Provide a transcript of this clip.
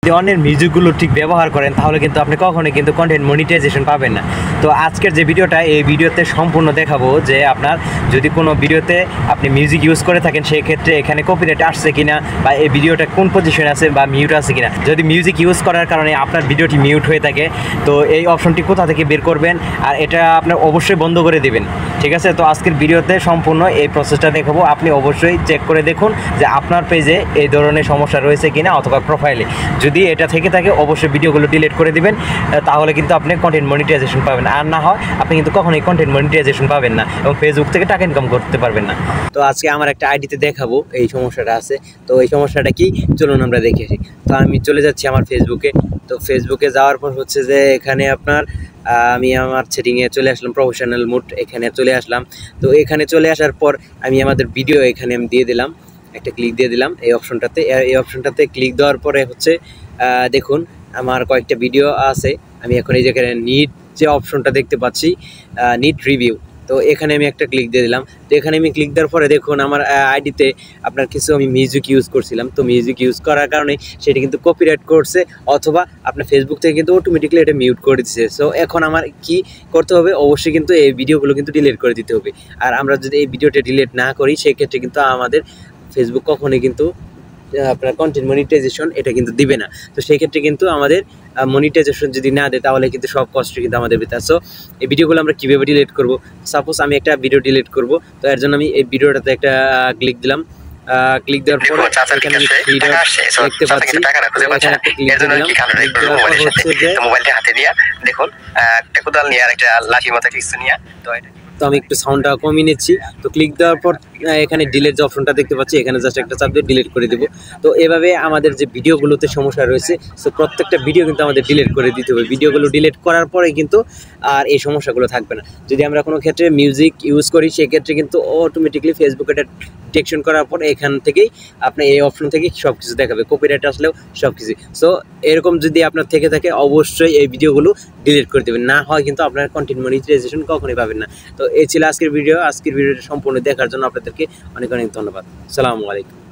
যদি অন্যের মিউজিকগুলো ঠিক ব্যবহার করেন তাহলে কিন্তু আপনি কখনোই কিন্তু কন্টেন্ট মনিটাইজেশন পাবেন না। তো আজকের যে ভিডিওটা, এই ভিডিওতে সম্পূর্ণ দেখাবো যে আপনার যদি কোনো ভিডিওতে আপনি মিউজিক ইউজ করে থাকেন সেই ক্ষেত্রে এখানে কপিরাইট আসছে কিনা, বা এই ভিডিওটা কোন পজিশনে আছে বা মিউট আছে কিনা। যদি মিউজিক ইউজ করার কারণে আপনার ভিডিওটি মিউট হয়ে থাকে তো এই অপশনটি কোথা থেকে বের করবেন, আর এটা আপনার অবশ্যই বন্ধ করে দিবেন। ঠিক আছে, তো আজকের ভিডিওতে সম্পূর্ণ এই প্রসেসটা দেখাবো। আপনি অবশ্যই চেক করে দেখুন যে আপনার পেজে এই ধরনের সমস্যা রয়েছে কিনা অথবা প্রোফাইলে। যদি এটা থেকে থাকে অবশ্যই ভিডিওগুলো ডিলিট করে দিবেন, তাহলে কিন্তু আপনি কন্টেন্ট মনিটাইজেশন পাবেন। আর না হয় আপনি কিন্তু কখনোই কন্টেন্ট মনিটাইজেশন পাবেন না এবং ফেসবুক থেকে টাকা ইনকাম করতে পারবেন না। তো আজকে আমার একটা আইডিতে দেখাবো এই সমস্যাটা আছে। তো এই সমস্যাটা কি, চলুন আমরা দেখে আসি। তো আমি চলে যাচ্ছি আমার ফেসবুকে। তো ফেসবুকে যাওয়ার পর হচ্ছে যে এখানে আপনার আমি আমার সেটিংয়ে চলে আসলাম, প্রফেশনাল মোড এখানে চলে আসলাম। তো এখানে চলে আসার পর আমি আমাদের ভিডিও এখানে আমি দিয়ে দিলাম, একটা ক্লিক দিয়ে দিলাম এই অপশনটাতে। এই অপশনটাতে ক্লিক দেওয়ার পরে হচ্ছে দেখুন আমার কয়েকটা ভিডিও আছে। আমি এখন এই যেখানে নিট যে অপশনটা দেখতে পাচ্ছি, নিট রিভিউ, তো এখানে আমি একটা ক্লিক দিয়ে দিলাম। তো এখানে আমি ক্লিক দেওয়ার পরে দেখুন আমার আইডিতে আপনার কিছু আমি মিউজিক ইউজ করছিলাম। তো মিউজিক ইউজ করার কারণে সেটা কিন্তু কপিরাইট করছে, অথবা আপনার ফেসবুক থেকে কিন্তু অটোমেটিক্যালি এটা মিউট করে দিচ্ছে। সো এখন আমার কি করতে হবে, অবশ্যই কিন্তু এই ভিডিওগুলো কিন্তু ডিলিট করে দিতে হবে। আর আমরা যদি এই ভিডিওটা ডিলিট না করি সেক্ষেত্রে কিন্তু আমাদের ফেসবুক কখনোই কিন্তু আপনার কন্টেন্ট মনিটাইজেশন এটা কিন্তু দিবে না। তো সেই ক্ষেত্রে কিন্তু আমাদের মনিটাইজেশন যদি না দেয় তাহলে কিন্তু সব কষ্ট কিন্তু আমাদের বেতার। সো এই ভিডিওগুলো আমরা কীভাবে ডিলিট করব, সাপোজ আমি একটা ভিডিও ডিলিট করব, তো এর জন্য আমি এই ভিডিওটাতে একটা ক্লিক দিলাম। ক্লিক দেওয়ার পর এখানে আমি দেখতে পাচ্ছি, মোবাইলটা হাতে নিয়ে দেখুন একটা কোদাল নিয়ে আর একটা লাঠির মতো কিছু নিয়ে, তো আমি একটু সাউন্ডটা কমিয়ে নিচ্ছি। তো ক্লিক দেওয়ার পর এখানে ডিলিট যে অপশনটা দেখতে পাচ্ছি, এখানে জাস্ট একটা চাপ দিয়ে ডিলিট করে দেবো। তো এভাবে আমাদের যে ভিডিওগুলোতে সমস্যা রয়েছে, সো প্রত্যেকটা ভিডিও কিন্তু আমাদের ডিলিট করে দিতে হবে। ভিডিওগুলো ডিলিট করার পরে কিন্তু আর এই সমস্যাগুলো থাকবে না। যদি আমরা কোনো ক্ষেত্রে মিউজিক ইউজ করি সেক্ষেত্রে কিন্তু অটোমেটিকলি ফেসবুক এটা ডিটেকশন করার পর এখান থেকেই আপনি এই অপশন থেকে সব কিছু দেখাবে, কপিরাইট আসলেও সব কিছু। সো এরকম যদি আপনার থেকে থাকে অবশ্যই এই ভিডিওগুলো ডিলিট করে দেবেন, না হয় কিন্তু আপনার কন্টেন্ট মনিটাইজেশন কখনোই পাবেন না। তো এই ছিল আজকের ভিডিও। আজকের ভিডিওটা সম্পূর্ণ দেখার জন্য আপনাদেরকে অনেক অনেক ধন্যবাদ। আসসালামু আলাইকুম।